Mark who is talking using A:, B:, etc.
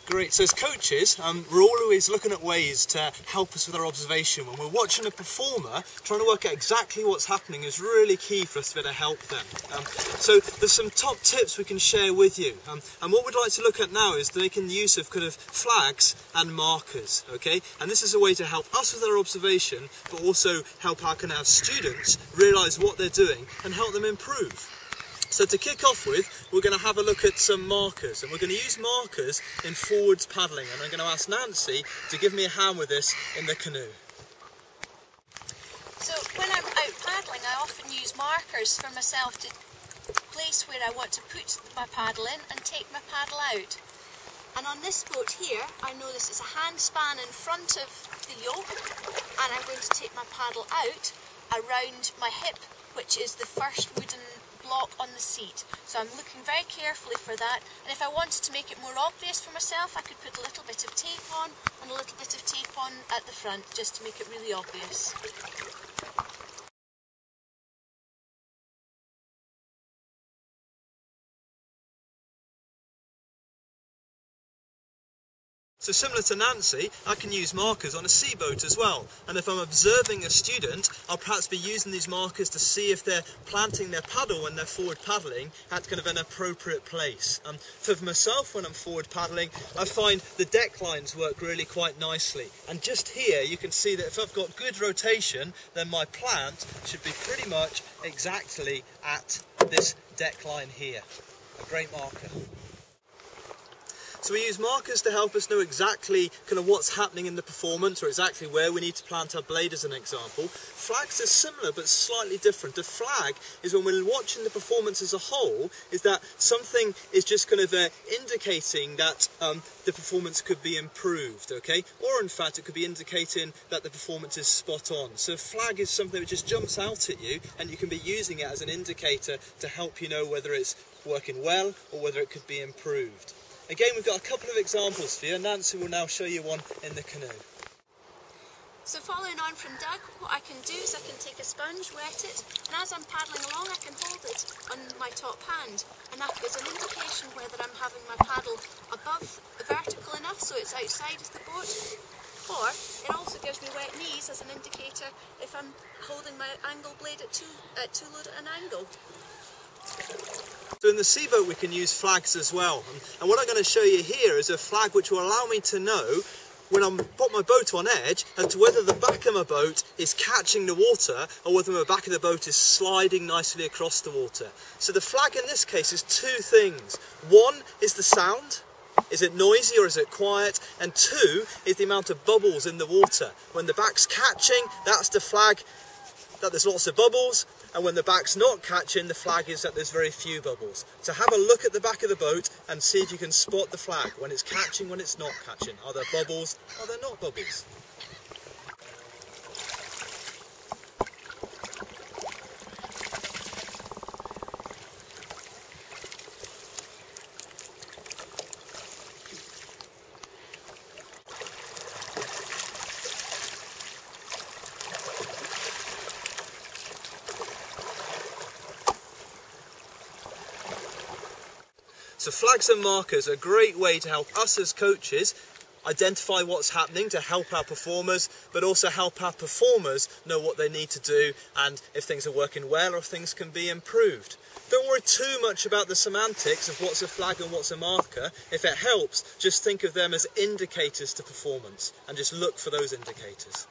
A: Great. So as coaches, we're always looking at ways to help us with our observation. When we're watching a performer, trying to work out exactly what's happening is really key for us to be able to help them. So there's some top tips we can share with you. And what we'd like to look at now is making use of kind of flags and markers, okay? And this is a way to help us with our observation, but also help our kind of students realise what they're doing and help them improve. So to kick off with, we're going to have a look at some markers, and we're going to use markers in forwards paddling, and I'm going to ask Nancy to give me a hand with this in the canoe.
B: So when I'm out paddling, I often use markers for myself to place where I want to put my paddle in and take my paddle out. And on this boat here, I know this is a hand span in front of the yoke, and I'm going to take my paddle out around my hip, which is the first wooden block on the seat. So I'm looking very carefully for that, and if I wanted to make it more obvious for myself, I could put a little bit of tape on and a little bit of tape on at the front just to make it really obvious.
A: So similar to Nancy, I can use markers on a seaboat as well. And if I'm observing a student, I'll perhaps be using these markers to see if they're planting their paddle when they're forward paddling at kind of an appropriate place. For myself, when I'm forward paddling, I find the deck lines work really quite nicely. And just here, you can see that if I've got good rotation, then my plant should be pretty much exactly at this deck line here. A great marker. So we use markers to help us know exactly kind of what's happening in the performance, or exactly where we need to plant our blade as an example. Flags are similar but slightly different. A flag is when we're watching the performance as a whole, is that something is just kind of indicating that the performance could be improved, okay? Or in fact it could be indicating that the performance is spot on. So a flag is something that just jumps out at you, and you can be using it as an indicator to help you know whether it's working well or whether it could be improved. Again, we've got a couple of examples for you, and Nancy will now show you one in the canoe.
B: So following on from Doug, what I can do is I can take a sponge, wet it, and as I'm paddling along I can hold it on my top hand, and that gives an indication whether I'm having my paddle above vertical enough so it's outside of the boat, or it also gives me wet knees as an indicator if I'm holding my angle blade at too low an angle.
A: So in the seaboat we can use flags as well, and what I'm going to show you here is a flag which will allow me to know when I'm put my boat on edge as to whether the back of my boat is catching the water or whether the back of the boat is sliding nicely across the water. So the flag in this case is two things. One is the sound. Is it noisy or is it quiet? And two is the amount of bubbles in the water. When the back's catching, that's the flag that there's lots of bubbles, and when the back's not catching, the flag is that there's very few bubbles. So have a look at the back of the boat and see if you can spot the flag, when it's catching, when it's not catching. Are there bubbles? Are there not bubbles? So flags and markers are a great way to help us as coaches identify what's happening to help our performers, but also help our performers know what they need to do and if things are working well or if things can be improved. Don't worry too much about the semantics of what's a flag and what's a marker. If it helps, just think of them as indicators to performance and just look for those indicators.